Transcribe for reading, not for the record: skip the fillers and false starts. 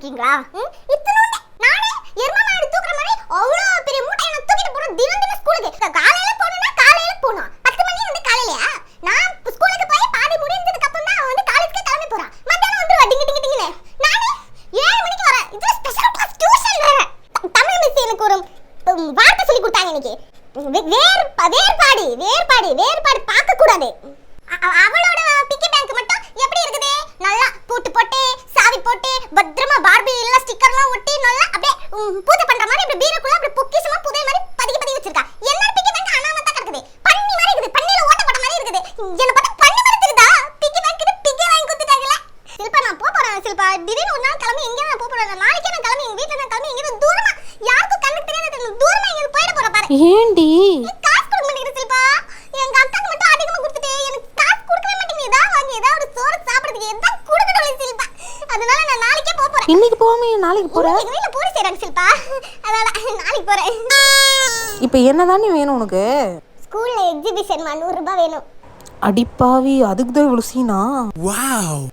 இருக்கீங்களா? இத்தனோண்டு நானே எருமை மாடு தூக்குற மாதிரி அவ்வளோ பெரிய மூட்டை நான் தூக்கிட்டு போறேன் தினம் ஸ்கூலுக்கு. காலையில போகணும்னா காலையில போகணும். 10 மணி வந்து காலையிலயா? நான் ஸ்கூலுக்கு போய் பாதி முடிஞ்சதுக்கு அப்புறம் தான் வந்து காலேஜ்க்கு கிளம்பி போறேன். மத்தியானம் வந்துருவா டிங்கு டிங்கு டிங்குன்னு. நானே 7 மணிக்கு வரேன். இது ஸ்பெஷல் கிளாஸ் டியூஷன் வேற. தமிழ் மிஸ் எனக்கு ஒரு வார்த்தை சொல்லி கொடுத்தாங்க இன்னைக்கு. வேறுபாடு பார்க்க கூடாது. அவளோட பிக்கி பேங்க் மட்டும் எப்படி இருக்குது? நல்லா பூட்டு போட்டு சாவி போட்டு பத்திரமா பார்பி எல்லாம் ஸ்டிக்கர்லாம் ஒட்டி நல்லா அப்படியே பூஜை பண்ற மாதிரி அப்படியே பீரோக்குள்ள அப்படியே பொக்கிஷமா புதை மாதிரி பதுக்கி வச்சிருக்கா. என்ன பிக்கி பேங்க் அனாமத்தா கிடக்குது. பண்ணி மாதிரி இருக்குது. பண்ணில ஓட்ட போட்ட மாதிரி இருக்குது. என்ன பார்த்தா பண்ணி மாதிரி இருக்குதா? பிக்கி பேங்க் கிட்ட பிக்கி வாங்கி கொடுத்துட்டாங்களே. சில்பா நான் போறேன் சில்பா. திடீர்னு ஒரு நாள் கிளம்பி எங்க நான் போறேன். நாளைக்கே நான் கிளம்பி எங்க வீட்ல நான் கிளம்பி எங்க தூரமா யாருக்கும் கண்ணுக்கு தெரியாத தூரமா எங்க போயிட போற பாரு. ஏண்டி காசு கொடுக்க மாட்டேங்குது சில்பா. எங்க அக்காக்கு மட்டும் அதிகமா கொடுத்துட்டே எனக்கு காசு கொடுக்கவே மாட்டேங்குது. ஏதாவது வாங்கி ஏதாவது ஒரு சோறு சாப்பிடுறதுக்கு எல்லாம் கொடுக்கணும் சில்பா. அதனால நான் நாளைக்கே போறேன். இன்னைக்கு போகாம நாளைக்கு போற? எங்க வீட்ல பூரி செய்றாங்க சில்பா. அதனால நாளைக்கு போறேன். இப்போ என்னதானே வேணும் உனக்கு? ஸ்கூல்ல எக்ஸிபிஷன் 100 ரூபாய் வேணும். அடிப்பாவி, அதுக்கு தான் இவ்வளவு சீனா? வாவ்.